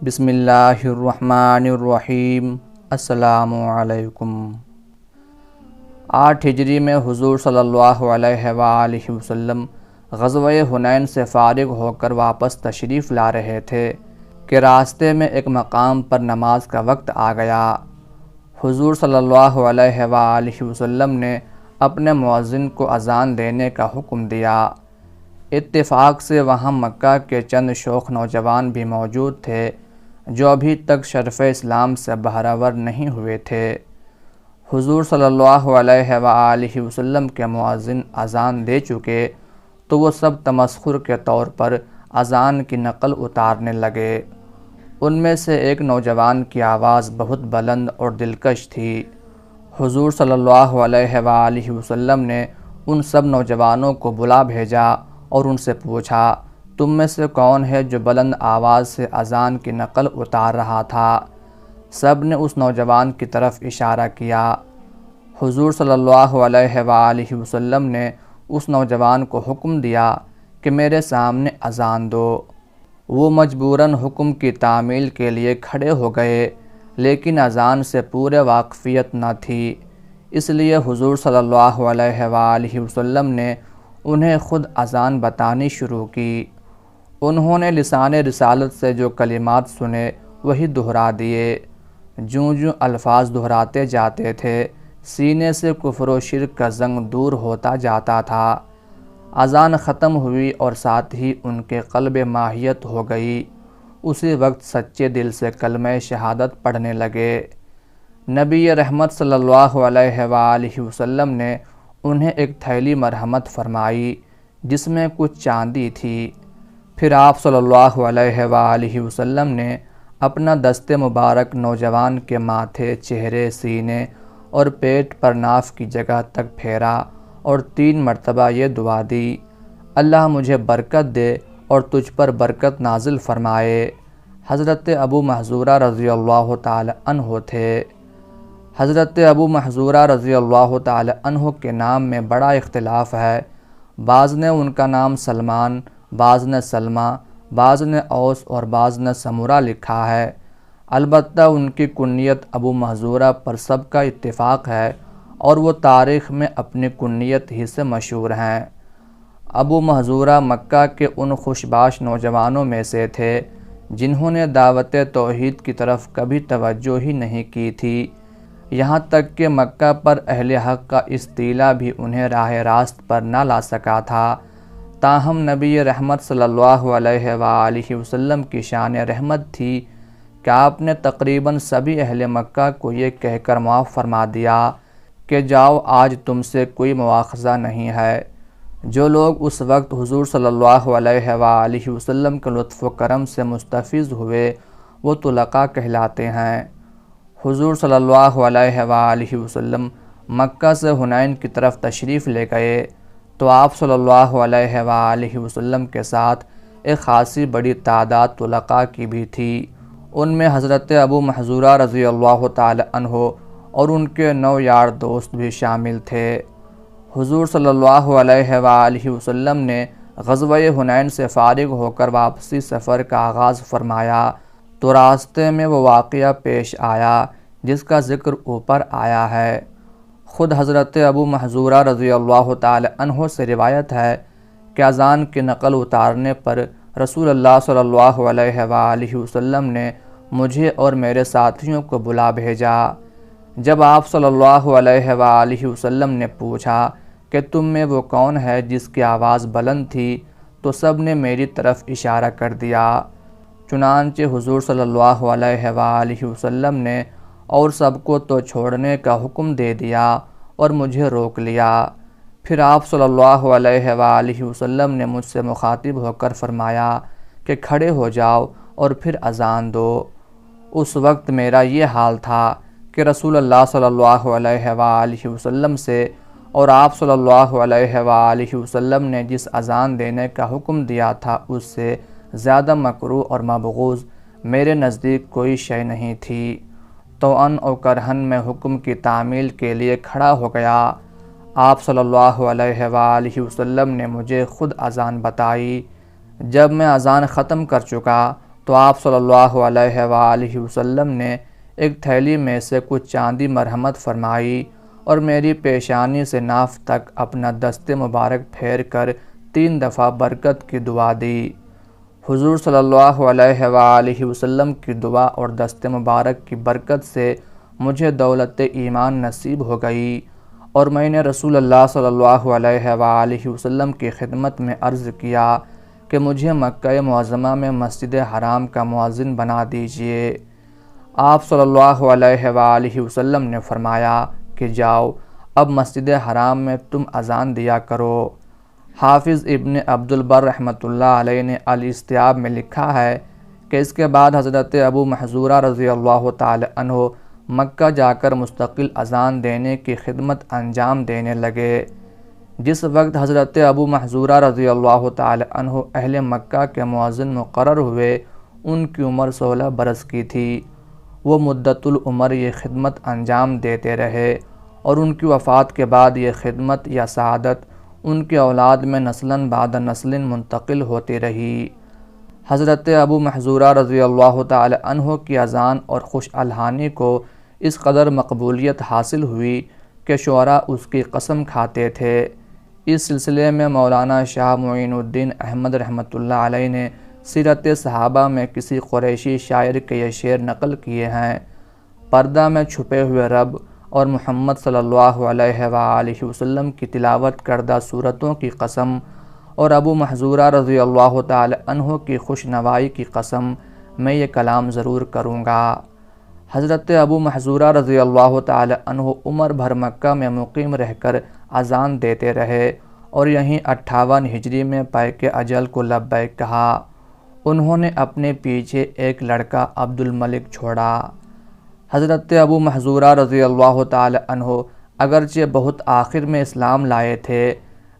بسم اللہ الرحمن الرحیم۔ السلام علیکم۔ 8 ہجری میں حضور صلی اللہ علیہ وآلہ وسلم غزوہ حنین سے فارغ ہو کر واپس تشریف لا رہے تھے کہ راستے میں ایک مقام پر نماز کا وقت آ گیا۔ حضور صلی اللہ علیہ وآلہ وسلم نے اپنے مؤذن کو اذان دینے کا حکم دیا۔ اتفاق سے وہاں مکہ کے چند شوخ نوجوان بھی موجود تھے جو ابھی تک شرف اسلام سے بہرور نہیں ہوئے تھے۔ حضور صلی اللہ علیہ وآلہ وسلم کے مؤذن اذان دے چکے تو وہ سب تمسخر کے طور پر اذان کی نقل اتارنے لگے۔ ان میں سے ایک نوجوان کی آواز بہت بلند اور دلکش تھی۔ حضور صلی اللہ علیہ وآلہ وسلم نے ان سب نوجوانوں کو بلا بھیجا اور ان سے پوچھا، تم میں سے کون ہے جو بلند آواز سے اذان کی نقل اتار رہا تھا؟ سب نے اس نوجوان کی طرف اشارہ کیا۔ حضور صلی اللہ علیہ وآلہ وسلم نے اس نوجوان کو حکم دیا کہ میرے سامنے اذان دو۔ وہ مجبوراً حکم کی تعمیل کے لیے کھڑے ہو گئے، لیکن اذان سے پورے واقفیت نہ تھی، اس لیے حضور صلی اللہ علیہ وآلہ وسلم نے انہیں خود اذان بتانی شروع کی۔ انہوں نے لسان رسالت سے جو کلمات سنے وہی دہرا دیے۔ جوں جوں الفاظ دہراتے جاتے تھے سینے سے کفر و شرک کا زنگ دور ہوتا جاتا تھا۔ اذان ختم ہوئی اور ساتھ ہی ان کے قلب ماہیت ہو گئی۔ اسی وقت سچے دل سے کلمہ شہادت پڑھنے لگے۔ نبی رحمت صلی اللہ علیہ وآلہ وسلم نے انہیں ایک تھیلی مرحمت فرمائی جس میں کچھ چاندی تھی۔ پھر آپ صلی اللہ علیہ وآلہ وسلم نے اپنا دست مبارک نوجوان کے ماتھے، چہرے، سینے اور پیٹ پر ناف کی جگہ تک پھیرا اور 3 مرتبہ یہ دعا دی، اللہ مجھے برکت دے اور تجھ پر برکت نازل فرمائے۔ حضرت ابو محذورہ رضی اللہ تعالی عنہ تھے۔ حضرت ابو محذورہ رضی اللہ تعالی عنہ کے نام میں بڑا اختلاف ہے۔ بعض نے ان کا نام سلمان، بعض نے سلمہ، بعض نے اوس اور بعض نے سمرہ لکھا ہے۔ البتہ ان کی کنیت ابو محذورہ پر سب کا اتفاق ہے اور وہ تاریخ میں اپنی کنیت ہی سے مشہور ہیں۔ ابو محذورہ مکہ کے ان خوشباش نوجوانوں میں سے تھے جنہوں نے دعوت توحید کی طرف کبھی توجہ ہی نہیں کی تھی، یہاں تک کہ مکہ پر اہل حق کا استیلا بھی انہیں راہ راست پر نہ لا سکا تھا۔ تاہم نبی رحمت صلی اللہ علیہ وآلہ وسلم کی شان رحمت تھی کہ آپ نے تقریباً سبھی اہل مکہ کو یہ کہہ کر معاف فرما دیا کہ جاؤ آج تم سے کوئی مواخذہ نہیں ہے۔ جو لوگ اس وقت حضور صلی اللہ علیہ وآلہ وسلم کے لطف و کرم سے مستفیض ہوئے وہ طلقاء کہلاتے ہیں۔ حضور صلی اللہ علیہ وآلہ وسلم مکہ سے حنین کی طرف تشریف لے گئے تو آپ صلی اللہ علیہ وآلہ وسلم کے ساتھ ایک خاصی بڑی تعداد طلقاء کی بھی تھی۔ ان میں حضرت ابو محذورہ رضی اللہ تعالی عنہ اور ان کے 9 یار دوست بھی شامل تھے۔ حضور صلی اللہ علیہ وآلہ وسلم نے غزوہ حنین سے فارغ ہو کر واپسی سفر کا آغاز فرمایا تو راستے میں وہ واقعہ پیش آیا جس کا ذکر اوپر آیا ہے۔ خود حضرت ابو محذورہ رضی اللہ تعالی عنہ سے روایت ہے کہ اذان کی نقل اتارنے پر رسول اللہ صلی اللہ علیہ وآلہ وسلم نے مجھے اور میرے ساتھیوں کو بلا بھیجا۔ جب آپ صلی اللہ علیہ وآلہ وسلم نے پوچھا کہ تم میں وہ کون ہے جس کی آواز بلند تھی تو سب نے میری طرف اشارہ کر دیا۔ چنانچہ حضور صلی اللہ علیہ وآلہ وسلم نے اور سب کو تو چھوڑنے کا حکم دے دیا اور مجھے روک لیا۔ پھر آپ صلی اللہ علیہ وآلہ وسلم نے مجھ سے مخاطب ہو کر فرمایا کہ کھڑے ہو جاؤ اور پھر اذان دو۔ اس وقت میرا یہ حال تھا کہ رسول اللہ صلی اللہ علیہ وآلہ وسلم سے اور آپ صلی اللہ علیہ وآلہ وسلم نے جس اذان دینے کا حکم دیا تھا اس سے زیادہ مکروہ اور مبغوض میرے نزدیک کوئی شے نہیں تھی۔ طوعاً و کرہاً میں حکم کی تعمیل کے لیے کھڑا ہو گیا۔ آپ صلی اللہ علیہ وآلہ وسلم نے مجھے خود اذان بتائی۔ جب میں اذان ختم کر چکا تو آپ صلی اللہ علیہ وآلہ وسلم نے ایک تھیلی میں سے کچھ چاندی مرحمت فرمائی اور میری پیشانی سے ناف تک اپنا دست مبارک پھیر کر 3 دفعہ برکت کی دعا دی۔ حضور صلی اللہ علیہ وآلہ وسلم کی دعا اور دست مبارک کی برکت سے مجھے دولت ایمان نصیب ہو گئی اور میں نے رسول اللہ صلی اللہ علیہ وآلہ وسلم کی خدمت میں عرض کیا کہ مجھے مکہ معظمہ میں مسجد حرام کا مؤذن بنا دیجئے۔ آپ صلی اللہ علیہ وآلہ وسلم نے فرمایا کہ جاؤ، اب مسجد حرام میں تم اذان دیا کرو۔ حافظ ابن عبد البر رحمۃ اللہ علیہ نے الاستیاب میں لکھا ہے کہ اس کے بعد حضرت ابو محذورہ رضی اللہ تعالی عنہ مکہ جا کر مستقل اذان دینے کی خدمت انجام دینے لگے۔ جس وقت حضرت ابو محذورہ رضی اللہ تعالی عنہ اہل مکہ کے مؤذن مقرر ہوئے، ان کی عمر 16 برس کی تھی۔ وہ مدت العمر یہ خدمت انجام دیتے رہے اور ان کی وفات کے بعد یہ خدمت یا سعادت ان کے اولاد میں نسلاً بعد نسل منتقل ہوتی رہی۔ حضرت ابو محذورہ رضی اللہ تعالی عنہ کی اذان اور خوش الحانی کو اس قدر مقبولیت حاصل ہوئی کہ شعراء اس کی قسم کھاتے تھے۔ اس سلسلے میں مولانا شاہ معین الدین احمد رحمۃ اللہ علیہ نے سیرت صحابہ میں کسی قریشی شاعر کے یہ شعر نقل کیے ہیں: پردہ میں چھپے ہوئے رب اور محمد صلی اللہ علیہ وآلہ وسلم کی تلاوت کردہ صورتوں کی قسم اور ابو محذورہ رضی اللہ تعالی عنہ کی خوش نوائی کی قسم، میں یہ کلام ضرور کروں گا۔ حضرت ابو محذورہ رضی اللہ تعالی عنہ عمر بھر مکہ میں مقیم رہ کر اذان دیتے رہے اور یہیں 58 ہجری میں پیک اجل کو لبیک کہا۔ انہوں نے اپنے پیچھے ایک لڑکا عبد الملک چھوڑا۔ حضرت ابو محذورہ رضی اللہ تعالی عنہ اگرچہ بہت آخر میں اسلام لائے تھے،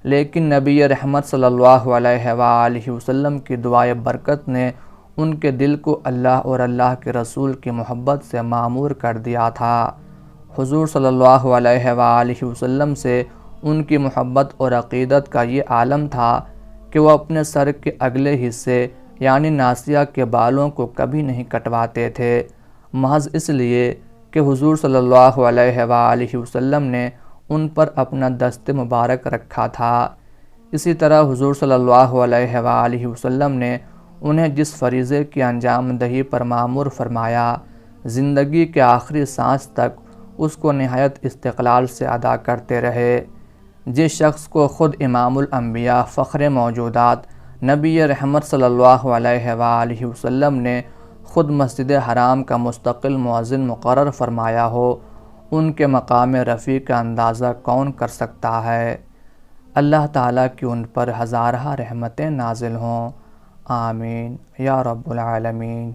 لیکن نبی رحمت صلی اللہ علیہ وآلہ وسلم کی دعائے برکت نے ان کے دل کو اللہ اور اللہ کے رسول کی محبت سے معمور کر دیا تھا۔ حضور صلی اللہ علیہ وآلہ وسلم سے ان کی محبت اور عقیدت کا یہ عالم تھا کہ وہ اپنے سر کے اگلے حصے یعنی ناصیہ کے بالوں کو کبھی نہیں کٹواتے تھے، محض اس لیے کہ حضور صلی اللہ علیہ وآلہ وسلم نے ان پر اپنا دست مبارک رکھا تھا۔ اسی طرح حضور صلی اللہ علیہ وآلہ وسلم نے انہیں جس فریضے کی انجام دہی پر مامور فرمایا، زندگی کے آخری سانس تک اس کو نہایت استقلال سے ادا کرتے رہے۔ جس شخص کو خود امام الانبیاء فخر موجودات نبی رحمت صلی اللہ علیہ وآلہ وسلم نے خود مسجد حرام کا مستقل مؤذن مقرر فرمایا ہو، ان کے مقام رفیع کا اندازہ کون کر سکتا ہے؟ اللہ تعالیٰ کی ان پر ہزارہ رحمتیں نازل ہوں، آمین یا رب العالمین۔